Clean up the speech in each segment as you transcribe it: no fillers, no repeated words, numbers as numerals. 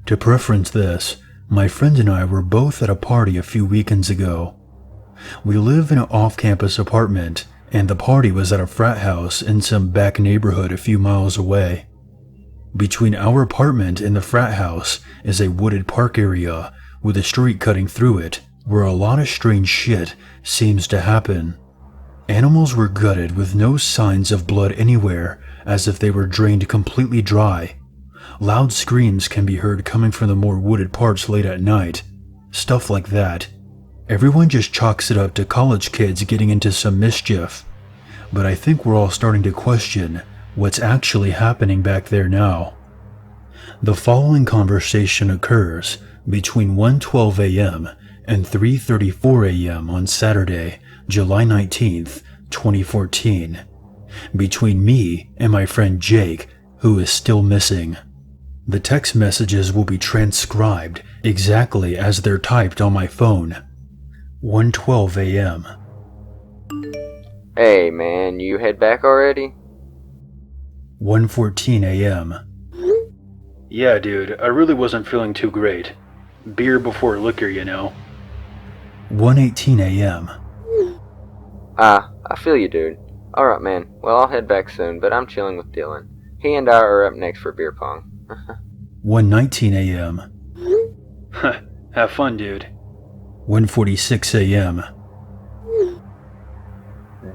To preference this, my friend and I were both at a party a few weekends ago. We live in an off-campus apartment, and the party was at a frat house in some back neighborhood a few miles away. Between our apartment and the frat house is a wooded park area with a street cutting through it, where a lot of strange shit seems to happen. Animals were gutted with no signs of blood anywhere, as if they were drained completely dry. Loud screams can be heard coming from the more wooded parts late at night. Stuff like that. Everyone just chalks it up to college kids getting into some mischief. But I think we're all starting to question what's actually happening back there now. The following conversation occurs between 1:12 a.m. and 3:34 a.m. on Saturday, July 19th, 2014, between me and my friend Jake, who is still missing. The text messages will be transcribed exactly as they're typed on my phone. 1:12 a.m. Hey man, you head back already? 1:14 a.m. Yeah, dude, I really wasn't feeling too great. Beer before liquor, you know. 1:18 a.m. I feel you, dude. Alright, man. Well, I'll head back soon, but I'm chilling with Dylan. He and I are up next for beer pong. 1:19 a.m. Have fun, dude. 1:46 a.m.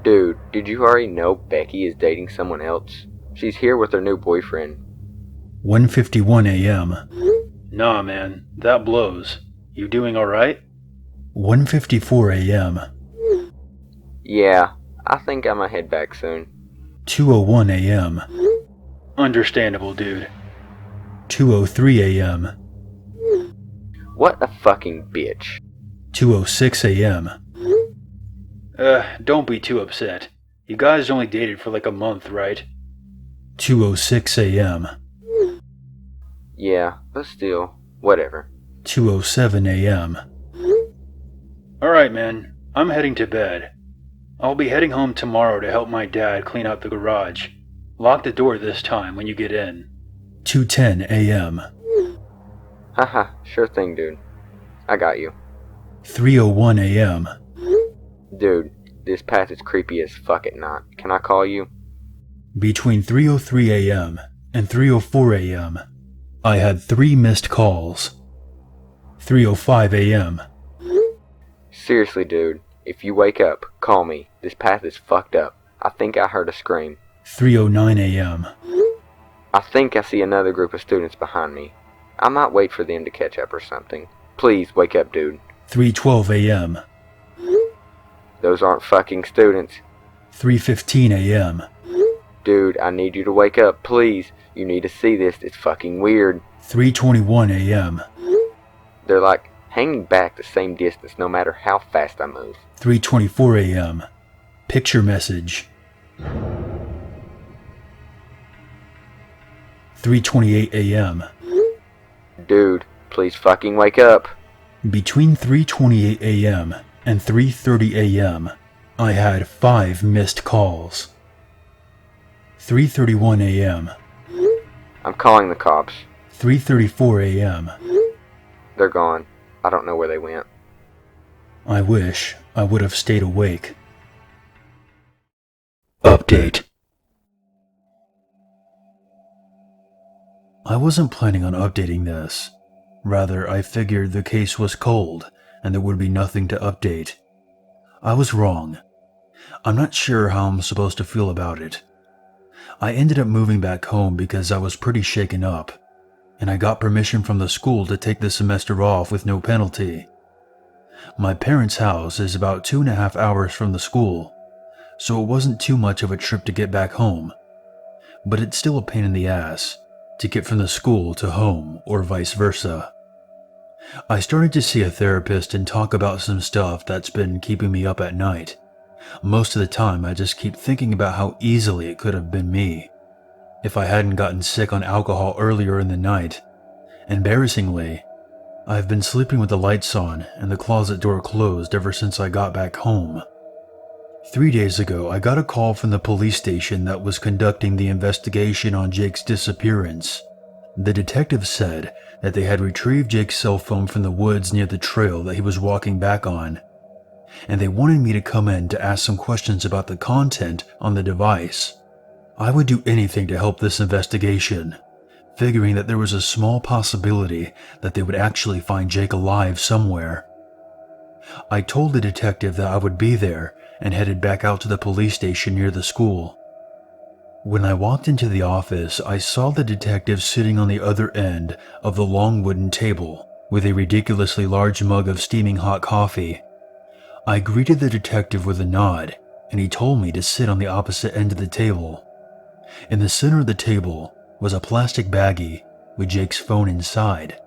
Dude, did you already know Becky is dating someone else? She's here with her new boyfriend. 1:51 a.m. Nah, man, that blows. You doing alright? 1:54 a.m. Yeah, I think I'm gonna head back soon. 2:01 a.m. Understandable, dude. 2:03 a.m. What a fucking bitch. 2:06 a.m. Don't be too upset. You guys only dated for like a month, right? 2:06 a.m. Yeah, but still, whatever. 2:07 a.m. Alright, man. I'm heading to bed. I'll be heading home tomorrow to help my dad clean out the garage. Lock the door this time when you get in. 2:10 a.m. Haha, sure thing, dude. I got you. 3:01 a.m. Dude, this path is creepy as fuck at night. Can I call you? Between 3:03 a.m. and 3:04 a.m., I had 3 missed calls. 3:05 a.m. Seriously, dude. If you wake up, call me. This path is fucked up. I think I heard a scream. 3:09 a.m. I think I see another group of students behind me. I might wait for them to catch up or something. Please, wake up, dude. 3:12 a.m. Those aren't fucking students. 3:15 a.m. Dude, I need you to wake up, please. You need to see this. It's fucking weird. 3:21 a.m. They're like hanging back the same distance no matter how fast I move. 3:24 a.m. Picture message. 3:28 a.m. Dude, please fucking wake up. Between 3:28 a.m. and 3:30 a.m., I had 5 missed calls. 3:31 a.m. I'm calling the cops. 3:34 a.m. They're gone. I don't know where they went. I wish I would have stayed awake. Update. I wasn't planning on updating this. Rather, I figured the case was cold and there would be nothing to update. I was wrong. I'm not sure how I'm supposed to feel about it. I ended up moving back home because I was pretty shaken up, and I got permission from the school to take the semester off with no penalty. My parents' house is about 2.5 hours from the school, so it wasn't too much of a trip to get back home, but it's still a pain in the ass to get from the school to home or vice versa. I started to see a therapist and talk about some stuff that's been keeping me up at night. Most of the time I just keep thinking about how easily it could have been me if I hadn't gotten sick on alcohol earlier in the night. Embarrassingly, I've been sleeping with the lights on and the closet door closed ever since I got back home. 3 days ago, I got a call from the police station that was conducting the investigation on Jake's disappearance. The detective said that they had retrieved Jake's cell phone from the woods near the trail that he was walking back on, and they wanted me to come in to ask some questions about the content on the device. I would do anything to help this investigation, figuring that there was a small possibility that they would actually find Jake alive somewhere. I told the detective that I would be there and headed back out to the police station near the school. When I walked into the office, I saw the detective sitting on the other end of the long wooden table with a ridiculously large mug of steaming hot coffee. I greeted the detective with a nod, and he told me to sit on the opposite end of the table. In the center of the table was a plastic baggie with Jake's phone inside.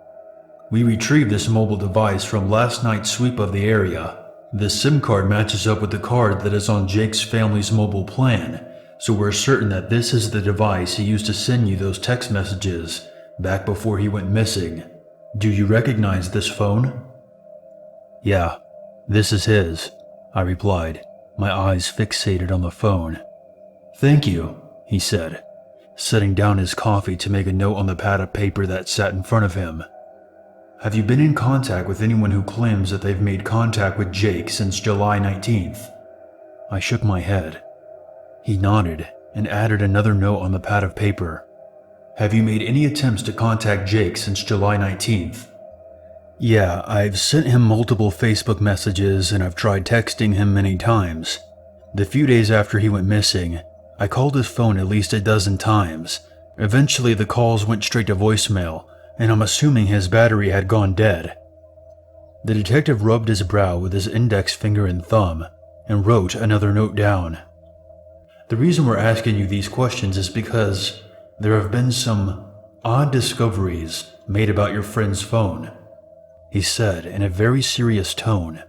We retrieved this mobile device from last night's sweep of the area. This SIM card matches up with the card that is on Jake's family's mobile plan, so we're certain that this is the device he used to send you those text messages back before he went missing. Do you recognize this phone? Yeah, this is his, I replied, my eyes fixated on the phone. Thank you, he said, setting down his coffee to make a note on the pad of paper that sat in front of him. Have you been in contact with anyone who claims that they've made contact with Jake since July 19th? I shook my head. He nodded and added another note on the pad of paper. Have you made any attempts to contact Jake since July 19th? Yeah, I've sent him multiple Facebook messages and I've tried texting him many times. The few days after he went missing, I called his phone at least a dozen times. Eventually the calls went straight to voicemail, and I'm assuming his battery had gone dead. The detective rubbed his brow with his index finger and thumb and wrote another note down. The reason we're asking you these questions is because there have been some odd discoveries made about your friend's phone, he said in a very serious tone.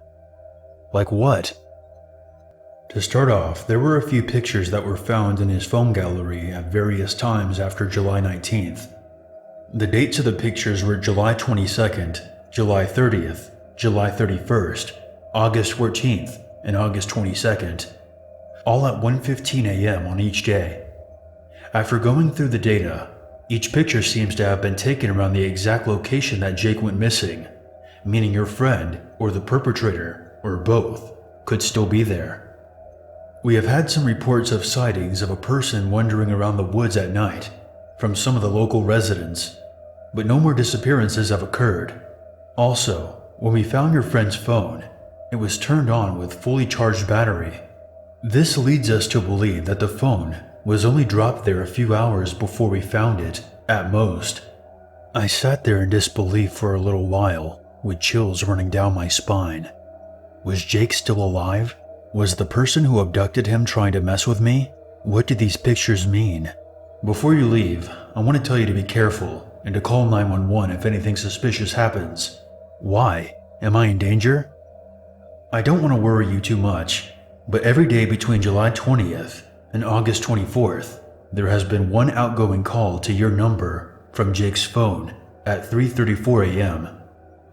Like what? To start off, there were a few pictures that were found in his phone gallery at various times after July 19th. The dates of the pictures were July 22nd, July 30th, July 31st, August 14th, and August 22nd, all at 1:15 a.m. on each day. After going through the data, each picture seems to have been taken around the exact location that Jake went missing, meaning your friend, or the perpetrator, or both, could still be there. We have had some reports of sightings of a person wandering around the woods at night from some of the local residents, but no more disappearances have occurred. Also, when we found your friend's phone, it was turned on with fully charged battery. This leads us to believe that the phone was only dropped there a few hours before we found it, at most. I sat there in disbelief for a little while, with chills running down my spine. Was Jake still alive? Was the person who abducted him trying to mess with me? What did these pictures mean? Before you leave, I want to tell you to be careful and to call 911 if anything suspicious happens. Why? Am I in danger? I don't want to worry you too much, but every day between July 20th and August 24th, there has been one outgoing call to your number from Jake's phone at 3:34 a.m.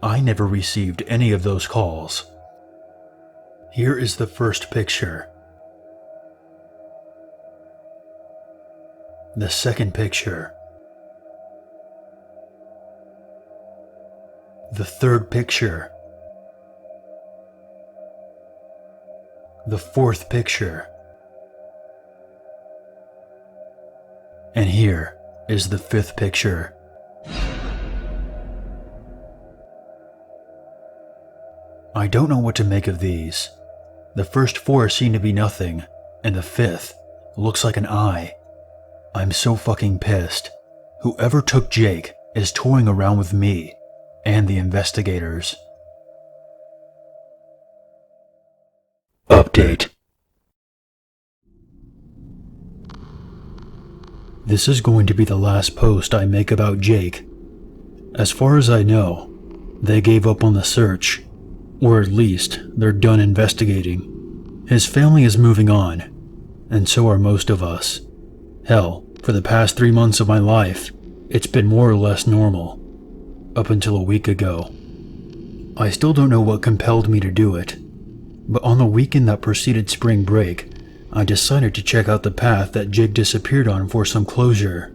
I never received any of those calls. Here is the first picture. The second picture. The third picture. The fourth picture. And here is the fifth picture. I don't know what to make of these. The first four seem to be nothing, and the fifth looks like an eye. I'm so fucking pissed. Whoever took Jake is toying around with me and the investigators. Update. This is going to be the last post I make about Jake. As far as I know, they gave up on the search, or at least they're done investigating. His family is moving on, and so are most of us. Hell, for the past 3 months of my life, it's been more or less normal. Up until a week ago. I still don't know what compelled me to do it, but on the weekend that preceded spring break, I decided to check out the path that Jake disappeared on for some closure.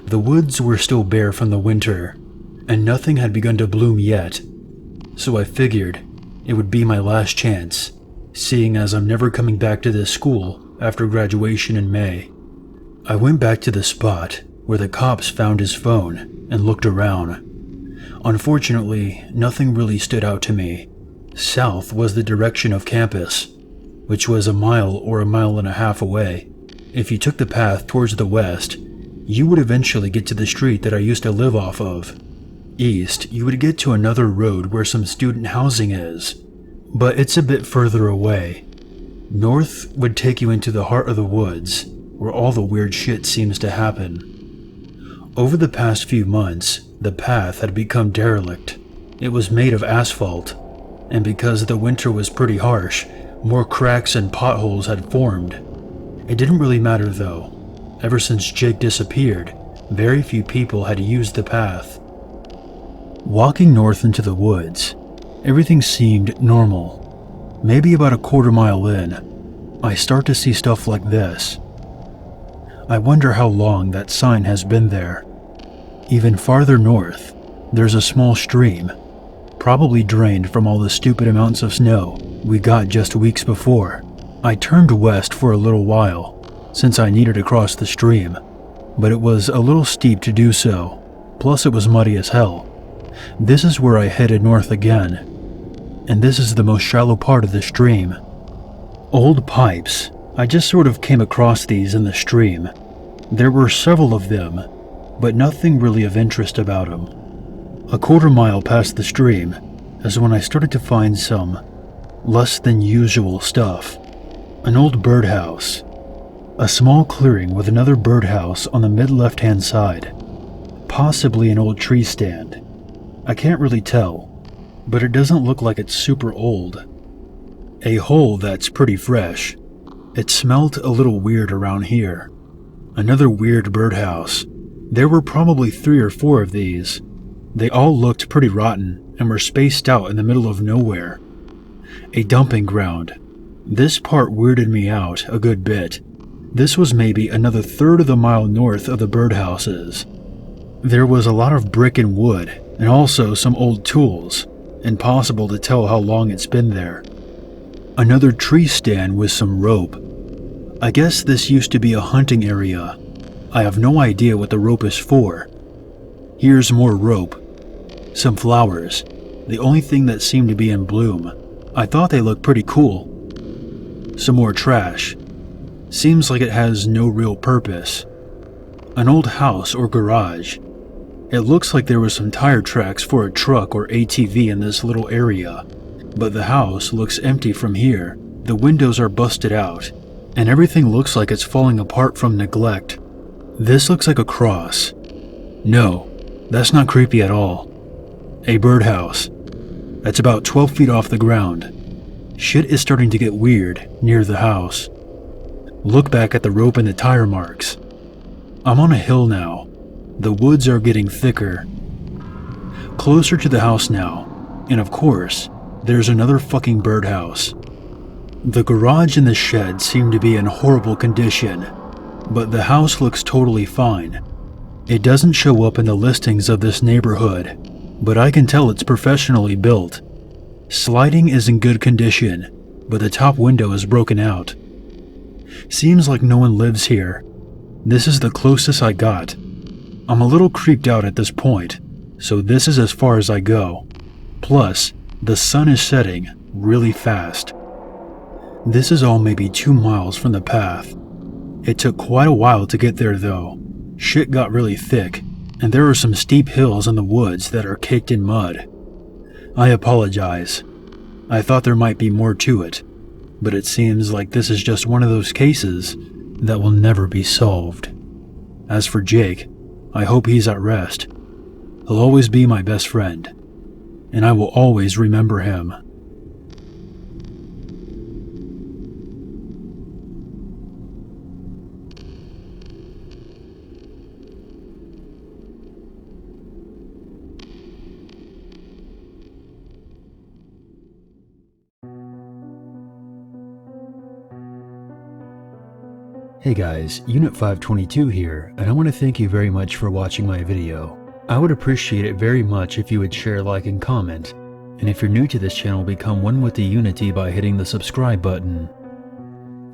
The woods were still bare from the winter, and nothing had begun to bloom yet, so I figured it would be my last chance, seeing as I'm never coming back to this school after graduation in May. I went back to the spot where the cops found his phone and looked around. Unfortunately, nothing really stood out to me. South was the direction of campus, which was a mile or a mile and a half away. If you took the path towards the west, you would eventually get to the street that I used to live off of. East, you would get to another road where some student housing is, but it's a bit further away. North would take you into the heart of the woods, where all the weird shit seems to happen. Over the past few months, the path had become derelict. It was made of asphalt, and because the winter was pretty harsh, more cracks and potholes had formed. It didn't really matter though. Ever since Jake disappeared, very few people had used the path. Walking north into the woods, everything seemed normal. Maybe about a quarter mile in, I start to see stuff like this. I wonder how long that sign has been there. Even farther north, there's a small stream, probably drained from all the stupid amounts of snow we got just weeks before. I turned west for a little while, since I needed to cross the stream, but it was a little steep to do so, plus it was muddy as hell. This is where I headed north again, and this is the most shallow part of the stream. Old pipes. I just sort of came across these in the stream. There were several of them, but nothing really of interest about them. A quarter mile past the stream is when I started to find some less than usual stuff. An old birdhouse. A small clearing with another birdhouse on the mid-left-hand side. Possibly an old tree stand. I can't really tell, but it doesn't look like it's super old. A hole that's pretty fresh. It smelled a little weird around here. Another weird birdhouse. There were probably 3 or 4 of these. They all looked pretty rotten and were spaced out in the middle of nowhere. A dumping ground. This part weirded me out a good bit. This was maybe another third of the mile north of the birdhouses. There was a lot of brick and wood, and also some old tools. Impossible to tell how long it's been there. Another tree stand with some rope. I guess this used to be a hunting area. I have no idea what the rope is for. Here's more rope. Some flowers. The only thing that seemed to be in bloom. I thought they looked pretty cool. Some more trash. Seems like it has no real purpose. An old house or garage. It looks like there were some tire tracks for a truck or ATV in this little area. But the house looks empty from here. The windows are busted out, and everything looks like it's falling apart from neglect. This looks like a cross. No, that's not creepy at all. A birdhouse. That's about 12 feet off the ground. Shit is starting to get weird near the house. Look back at the rope and the tire marks. I'm on a hill now. The woods are getting thicker. Closer to the house now, and of course, there's another fucking birdhouse. The garage and the shed seem to be in horrible condition, but the house looks totally fine. It doesn't show up in the listings of this neighborhood, but I can tell it's professionally built. Sliding is in good condition, but the top window is broken out. Seems like no one lives here. This is the closest I got. I'm a little creeped out at this point, so this is as far as I go. Plus, the sun is setting really fast. This is all maybe 2 miles from the path. It took quite a while to get there though. Shit got really thick, and there are some steep hills in the woods that are caked in mud. I apologize. I thought there might be more to it, but it seems like this is just one of those cases that will never be solved. As for Jake, I hope he's at rest. He'll always be my best friend, and I will always remember him. Hey guys, Unit 522 here, and I want to thank you very much for watching my video. I would appreciate it very much if you would share, like, and comment. And if you're new to this channel, become one with the Unity by hitting the subscribe button.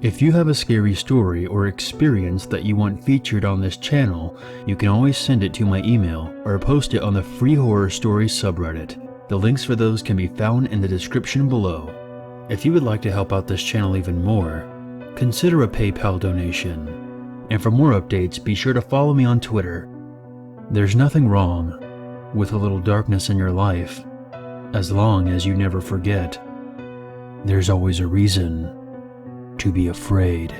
If you have a scary story or experience that you want featured on this channel, you can always send it to my email or post it on the Free Horror Stories subreddit. The links for those can be found in the description below. If you would like to help out this channel even more, consider a PayPal donation. And for more updates, be sure to follow me on Twitter. There's nothing wrong with a little darkness in your life, as long as you never forget. There's always a reason to be afraid.